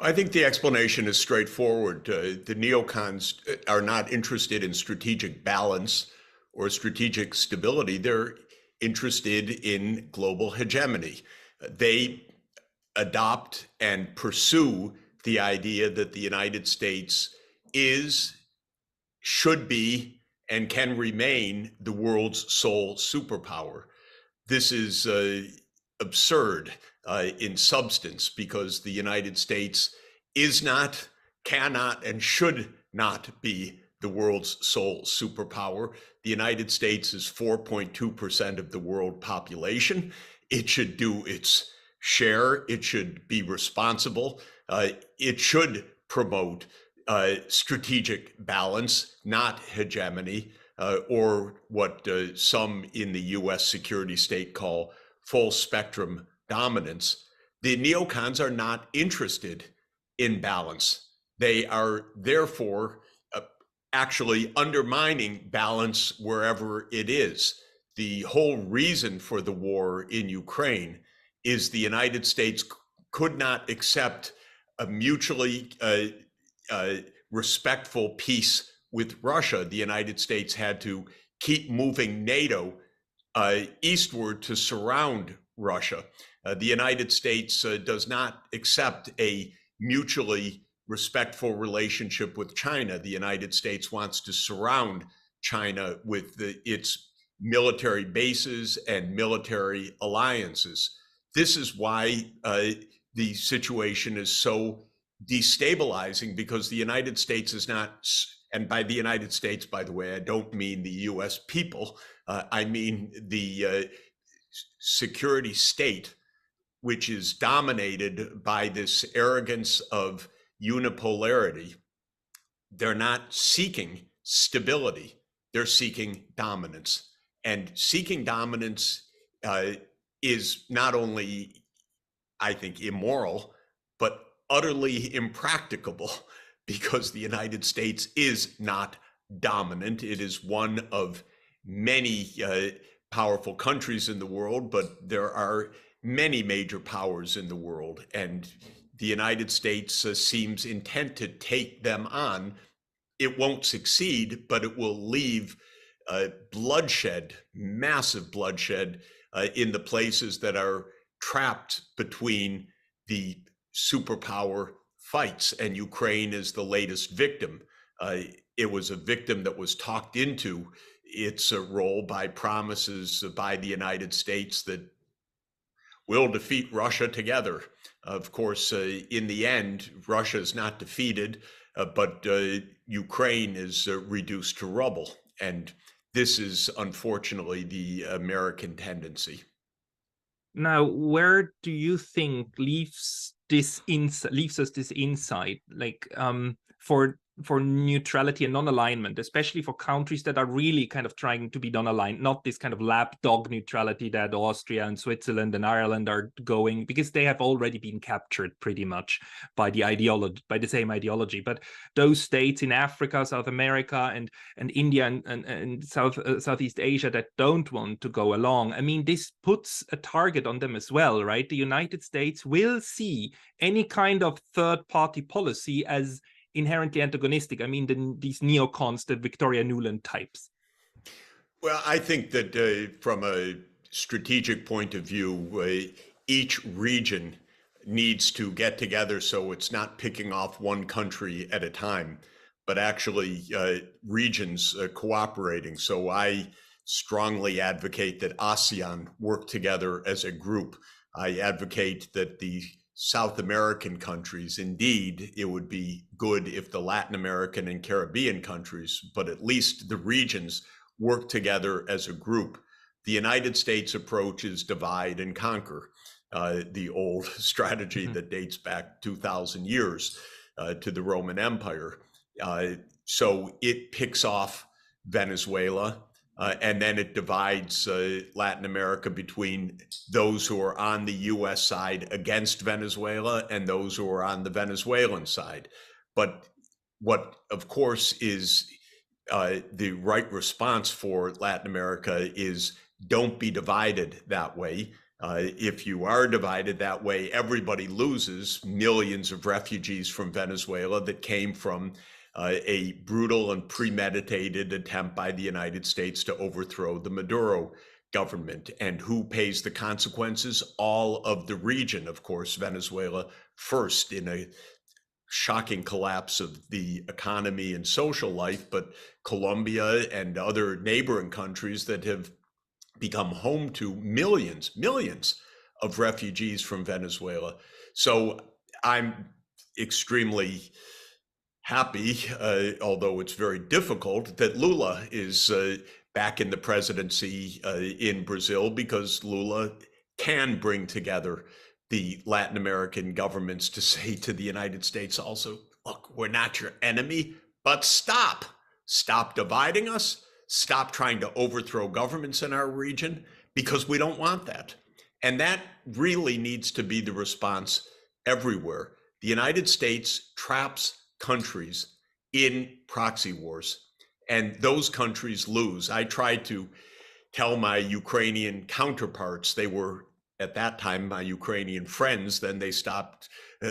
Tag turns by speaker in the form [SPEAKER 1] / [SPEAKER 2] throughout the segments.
[SPEAKER 1] I think the explanation is straightforward. The neocons are not interested in strategic balance or strategic stability. They're interested in global hegemony. They adopt and pursue the idea that the United States is, should be, and can remain the world's sole superpower. This is absurd in substance because the United States is not, cannot, and should not be the world's sole superpower. The United States is 4.2% of the world population. It should do its share. It should be responsible. It should promote strategic balance, not hegemony, or what some in the US security state call full spectrum dominance. The neocons are not interested in balance. They are therefore actually undermining balance wherever it is. The whole reason for the war in Ukraine is the United States could not accept a mutually respectful peace with Russia. The United States had to keep moving NATO eastward to surround Russia. The United States does not accept a mutually respectful relationship with China. The United States wants to surround China with its military bases and military alliances. This is why the situation is so destabilizing, because the United States is not, and by the United States, by the way, I don't mean the US people, I mean the security state, which is dominated by this arrogance of unipolarity. They're not seeking stability, they're seeking dominance. And seeking dominance is not only, I think, immoral, but utterly impracticable, because the United States is not dominant. It is one of many powerful countries in the world, but there are many major powers in the world, and the United States seems intent to take them on. It won't succeed, but it will leave bloodshed, massive bloodshed, in the places that are trapped between the superpower fights, and Ukraine is the latest victim. It was a victim that was talked into its role by promises by the United States that we'll defeat Russia together. Of course, in the end, Russia is not defeated, but Ukraine is reduced to rubble. And this is unfortunately the American tendency.
[SPEAKER 2] Now, where do you think leaves us this insight, like for neutrality and non-alignment, especially for countries that are really kind of trying to be non-aligned, not this kind of lapdog neutrality that Austria and Switzerland and Ireland are going, because they have already been captured pretty much by the ideology, by the same ideology. But those states in Africa, South America, and India and Southeast Asia that don't want to go along, I mean, this puts a target on them as well, right? The United States will see any kind of third-party policy as inherently antagonistic. I mean, these neocons, the Victoria Nuland types.
[SPEAKER 1] Well, I think that from a strategic point of view, each region needs to get together so it's not picking off one country at a time, but actually regions cooperating. So I strongly advocate that ASEAN work together as a group. I advocate that the South American countries, indeed, it would be good if the Latin American and Caribbean countries, but at least the regions, work together as a group. The United States approach is divide and conquer, the old strategy that dates back 2,000 years to the Roman Empire. So it picks off Venezuela, and then it divides Latin America between those who are on the US side against Venezuela and those who are on the Venezuelan side. But what, of course, is the right response for Latin America is don't be divided that way. If you are divided that way, everybody loses. Millions of refugees from Venezuela that came from a brutal and premeditated attempt by the United States to overthrow the Maduro government. And who pays the consequences? All of the region, of course, Venezuela first in a shocking collapse of the economy and social life, but Colombia and other neighboring countries that have become home to millions of refugees from Venezuela. So I'm extremely happy, although it's very difficult, that Lula is back in the presidency in Brazil, because Lula can bring together the Latin American governments to say to the United States also, look, we're not your enemy, but stop dividing us, stop trying to overthrow governments in our region, because we don't want that. And that really needs to be the response everywhere. The United States traps countries in proxy wars, and those countries lose. I tried to tell my Ukrainian counterparts, they were at that time my Ukrainian friends, then they stopped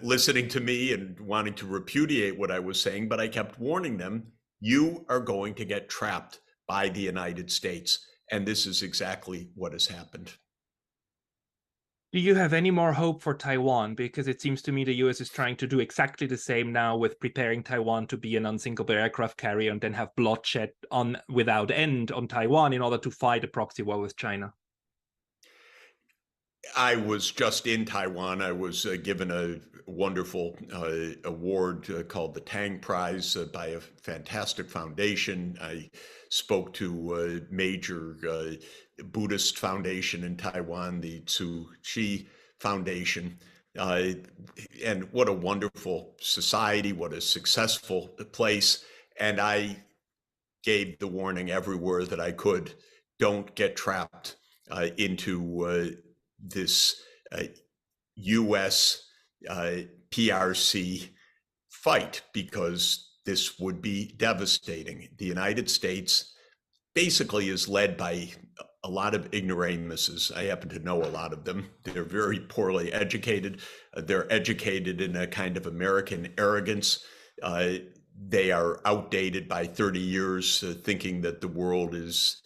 [SPEAKER 1] listening to me and wanting to repudiate what I was saying, but I kept warning them, you are going to get trapped by the United States. And this is exactly what has happened.
[SPEAKER 2] Do you have any more hope for Taiwan? Because it seems to me the US is trying to do exactly the same now, with preparing Taiwan to be an unsinkable aircraft carrier and then have bloodshed on without end on Taiwan in order to fight a proxy war with China.
[SPEAKER 1] I was just in Taiwan. I was given a wonderful award called the Tang Prize by a fantastic foundation. I spoke to a major Buddhist foundation in Taiwan, the Tzu Chi Foundation. And what a wonderful society, what a successful place. And I gave the warning everywhere that I could, don't get trapped into this US PRC fight, because this would be devastating. The United States basically is led by a lot of ignoramuses. I happen to know a lot of them. They're very poorly educated. They're educated in a kind of American arrogance. They are outdated by 30 years, thinking that the world is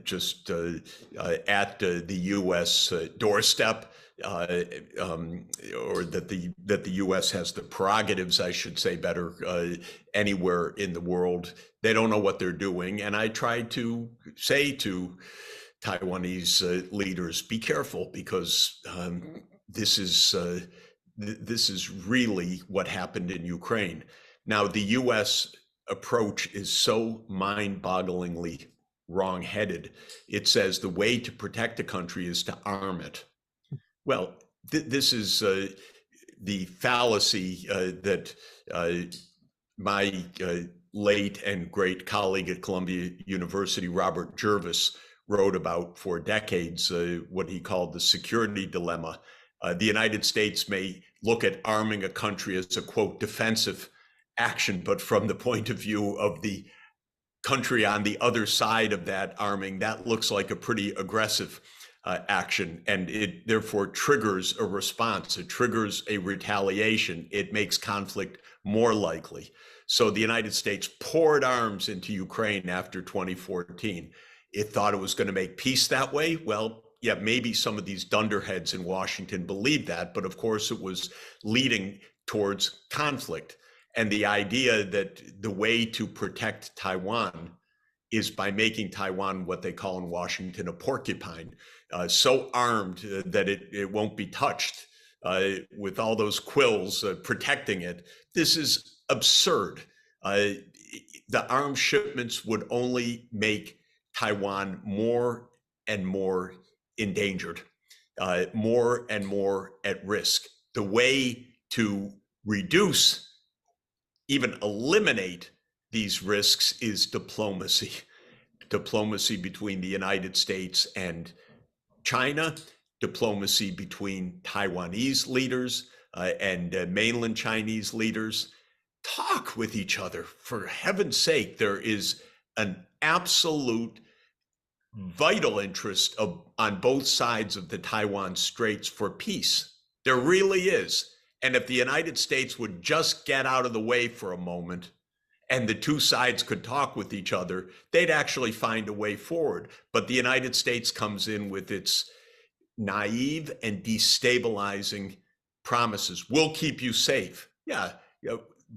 [SPEAKER 1] just at the U.S. Doorstep, or that the U.S. has the prerogatives, I should say better, anywhere in the world. They don't know what they're doing. And I tried to say to Taiwanese leaders, be careful, because this is really what happened in Ukraine. Now, the U.S. approach is so mind-bogglingly wrong-headed. It says the way to protect a country is to arm it. Well, this is the fallacy that my late and great colleague at Columbia University, Robert Jervis, wrote about for decades, what he called the security dilemma. The United States may look at arming a country as a, quote, defensive action, but from the point of view of the country on the other side of that arming, that looks like a pretty aggressive action, and it therefore triggers a response. It triggers a retaliation. It makes conflict more likely. So the United States poured arms into Ukraine after 2014. It thought it was going to make peace that way. Well, yeah, maybe some of these dunderheads in Washington believed that, but of course it was leading towards conflict. And the idea that the way to protect Taiwan is by making Taiwan what they call in Washington a porcupine, so armed that it won't be touched, with all those quills protecting it. This is absurd. The arms shipments would only make Taiwan more and more endangered, more and more at risk. The way to reduce, even eliminate these risks is diplomacy. Diplomacy between the United States and China, diplomacy between Taiwanese leaders and mainland Chinese leaders. Talk with each other. For heaven's sake, there is an absolute vital interest on both sides of the Taiwan Straits for peace. There really is. And if the United States would just get out of the way for a moment and the two sides could talk with each other, they'd actually find a way forward. But the United States comes in with its naive and destabilizing promises. We'll keep you safe. Yeah,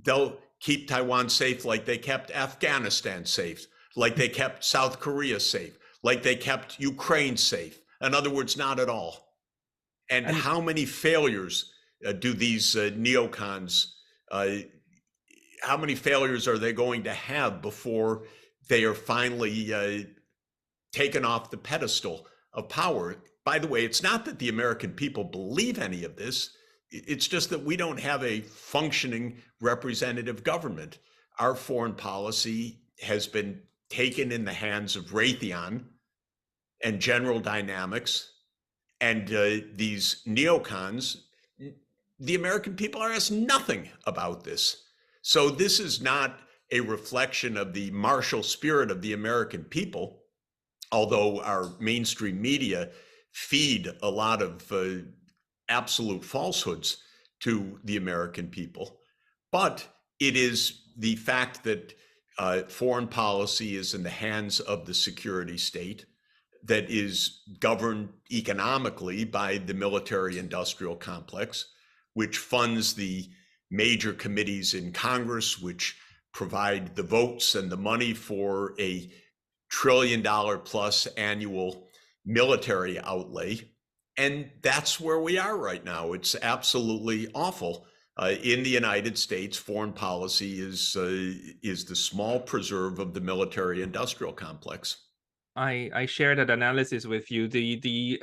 [SPEAKER 1] they'll keep Taiwan safe like they kept Afghanistan safe, like they kept South Korea safe, like they kept Ukraine safe. In other words, not at all. And how many failures do these neocons, how many failures are they going to have before they are finally taken off the pedestal of power? By the way, it's not that the American people believe any of this. It's just that we don't have a functioning representative government. Our foreign policy has been taken in the hands of Raytheon and General Dynamics and these neocons. The American people are asked nothing about this. So this is not a reflection of the martial spirit of the American people, although our mainstream media feed a lot of absolute falsehoods to the American people. But it is the fact that foreign policy is in the hands of the security state, that is governed economically by the military-industrial complex, which funds the major committees in Congress, which provide the votes and the money for a $1 trillion plus annual military outlay. And that's where we are right now. It's absolutely awful. In the United States, foreign policy is the small preserve of the military-industrial complex.
[SPEAKER 2] I share that analysis with you. The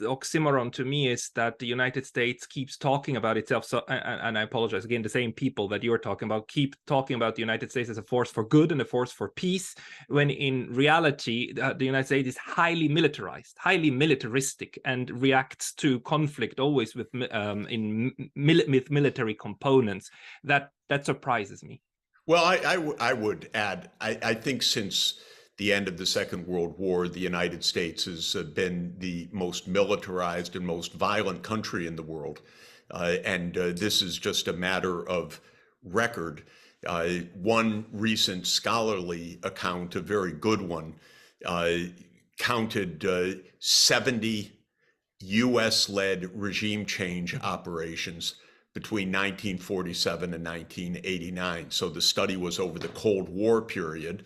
[SPEAKER 2] oxymoron to me is that the United States keeps talking about itself. So, and I apologize again, the same people that you're talking about keep talking about the United States as a force for good and a force for peace, when in reality, the United States is highly militarized, highly militaristic, and reacts to conflict always with military components. That surprises me.
[SPEAKER 1] Well, I would add, I think since the end of the Second World War, the United States has been the most militarized and most violent country in the world. And this is just a matter of record. One recent scholarly account, a very good one, counted 70 US-led regime change operations between 1947 and 1989. So the study was over the Cold War period.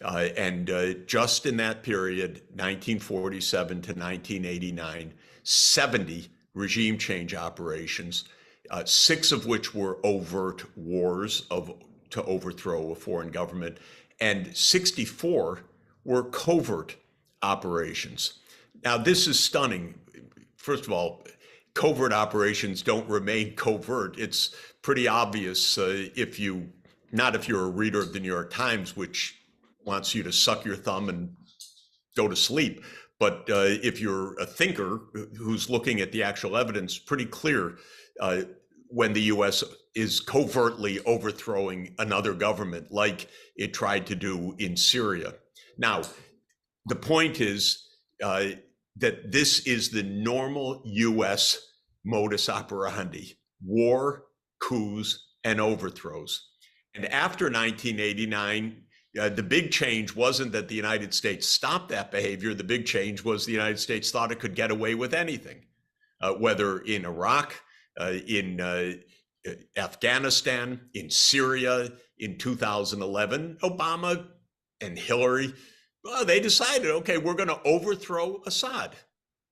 [SPEAKER 1] And just in that period, 1947 to 1989, 70 regime change operations, 6 of which were overt wars to overthrow a foreign government, and 64 were covert operations. Now, this is stunning. First of all, covert operations don't remain covert. It's pretty obvious if you're a reader of the New York Times, which wants you to suck your thumb and go to sleep. But if you're a thinker who's looking at the actual evidence, pretty clear when the US is covertly overthrowing another government like it tried to do in Syria. Now, the point is that this is the normal US modus operandi: war, coups, and overthrows. And after 1989, the big change wasn't that the United States stopped that behavior. The big change was the United States thought it could get away with anything, whether in Iraq, in Afghanistan, in Syria. In 2011, Obama and Hillary, well, they decided, okay, we're going to overthrow Assad.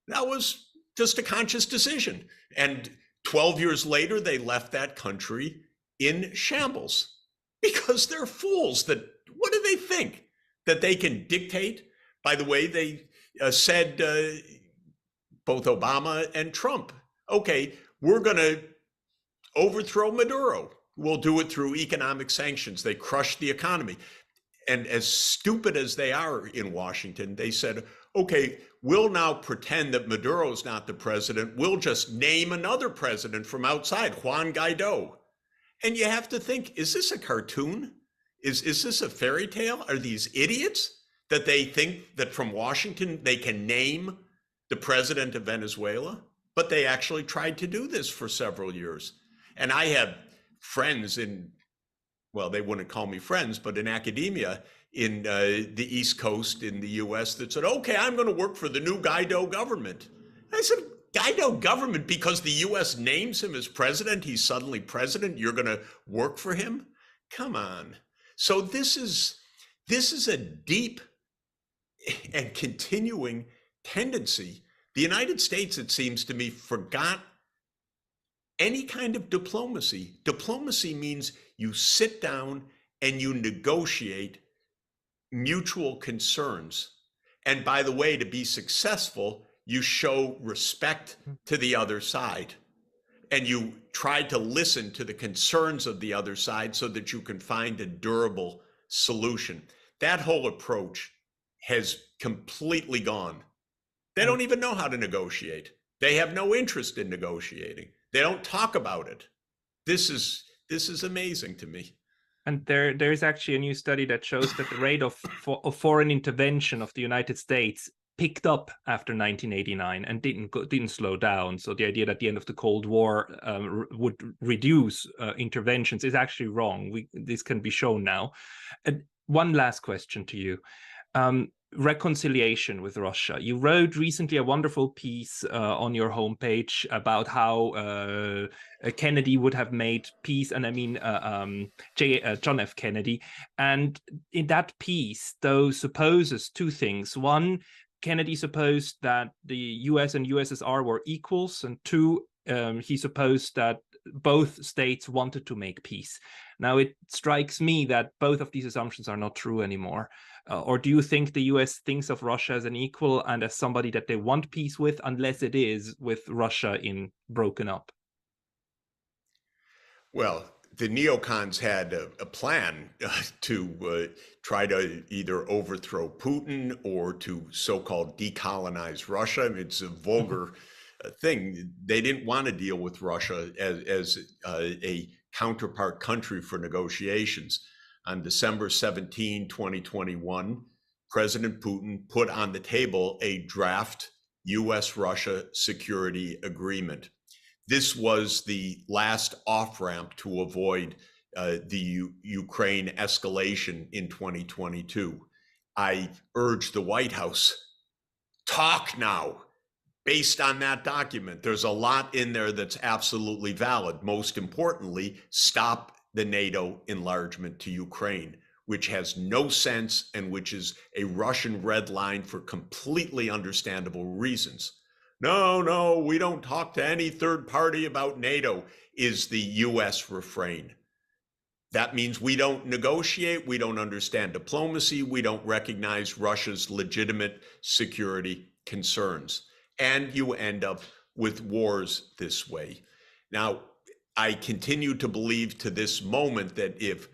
[SPEAKER 1] That was just a conscious decision. And 12 years later, they left that country in shambles because they're fools. What do they think? That they can dictate? By the way, they said, both Obama and Trump, okay, we're going to overthrow Maduro. We'll do it through economic sanctions. They crushed the economy. And as stupid as they are in Washington, they said, okay, we'll now pretend that Maduro's not the president. We'll just name another president from outside, Juan Guaido. And you have to think, is this a cartoon? Is this a fairy tale? Are these idiots? that they think that from Washington they can name the president of Venezuela, but they actually tried to do this for several years. And I have friends in, well, they wouldn't call me friends, but in academia in the East Coast in the US that said, okay, I'm going to work for the new Guaido government. I said, Guaido government, because the US names him as president, he's suddenly president, you're going to work for him? Come on. So this is a deep and continuing tendency. The United States, it seems to me, forgot any kind of diplomacy. Diplomacy means you sit down and you negotiate mutual concerns. And by the way, to be successful, you show respect to the other side. And you try to listen to the concerns of the other side so that you can find a durable solution. That whole approach has completely gone. They don't even know how to negotiate. They have no interest in negotiating. They don't talk about it. This is amazing to me.
[SPEAKER 2] And there's actually a new study that shows that the rate of foreign intervention of the United States picked up after 1989 and didn't slow down. So the idea that the end of the Cold War would reduce interventions is actually wrong. This can be shown now. And one last question to you. Reconciliation with Russia. You wrote recently a wonderful piece on your homepage about how Kennedy would have made peace, and I mean John F. Kennedy. And in that piece, though, supposes two things. One, Kennedy supposed that the US and USSR were equals, and two, he supposed that both states wanted to make peace. Now, it strikes me that both of these assumptions are not true anymore. Or do you think the US thinks of Russia as an equal and as somebody that they want peace with, unless it is with Russia in broken up?
[SPEAKER 1] Well, the neocons had a plan to try to either overthrow Putin or to so-called decolonize Russia. I mean, it's a vulgar thing. They didn't want to deal with Russia as a counterpart country for negotiations. On December 17, 2021, President Putin put on the table a draft US-Russia security agreement. This was the last off-ramp to avoid the Ukraine escalation in 2022. I urge the White House, talk now. Based on that document, there's a lot in there that's absolutely valid. Most importantly, stop the NATO enlargement to Ukraine, which has no sense and which is a Russian red line for completely understandable reasons. No, we don't talk to any third party about NATO, is the US refrain. That means we don't negotiate, we don't understand diplomacy, we don't recognize Russia's legitimate security concerns. And you end up with wars this way. Now, I continue to believe to this moment that if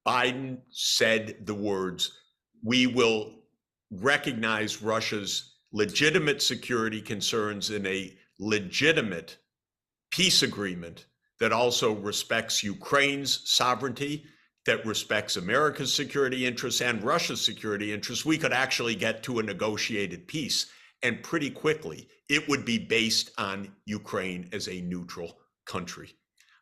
[SPEAKER 1] Biden said the words, we will recognize Russia's legitimate security concerns in a legitimate peace agreement that also respects Ukraine's sovereignty, that respects America's security interests and Russia's security interests, we could actually get to a negotiated peace. And pretty quickly, it would be based on Ukraine as a neutral country.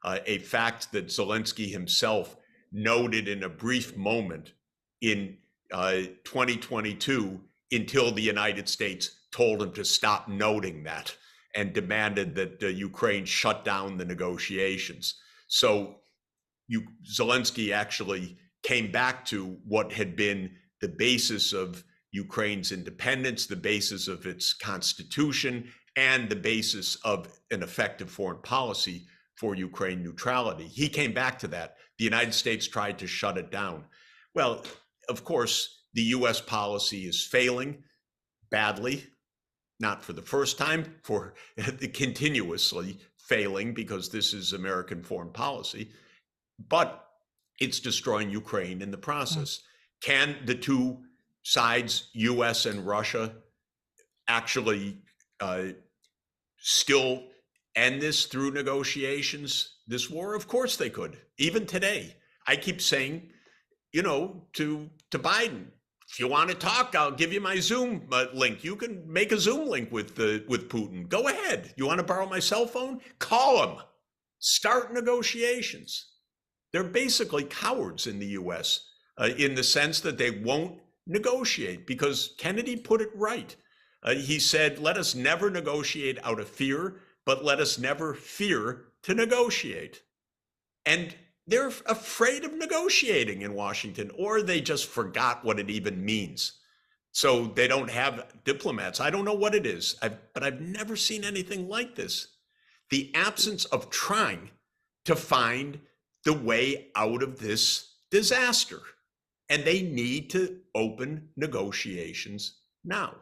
[SPEAKER 1] A fact that Zelensky himself noted in a brief moment in 2022 until the United States told him to stop noting that and demanded that Ukraine shut down the negotiations. So Zelensky actually came back to what had been the basis of Ukraine's independence, the basis of its constitution, and the basis of an effective foreign policy for Ukraine neutrality. He came back to that. The United States tried to shut it down. Well, of course, the US policy is failing badly, not for the first time, for continuously failing, because this is American foreign policy, but it's destroying Ukraine in the process. Can the two sides, US and Russia, actually still end this through negotiations, this war? Of course they could, even today. I keep saying, to Biden, if you want to talk, I'll give you my Zoom link. You can make a Zoom link with Putin. Go ahead. You want to borrow my cell phone? Call him. Start negotiations. They're basically cowards in the U.S. In the sense that they won't negotiate, because Kennedy put it right. He said, let us never negotiate out of fear, but let us never fear to negotiate. And they're afraid of negotiating in Washington, or they just forgot what it even means. So they don't have diplomats. I don't know what it is, but I've never seen anything like this. The absence of trying to find the way out of this disaster. And they need to open negotiations now.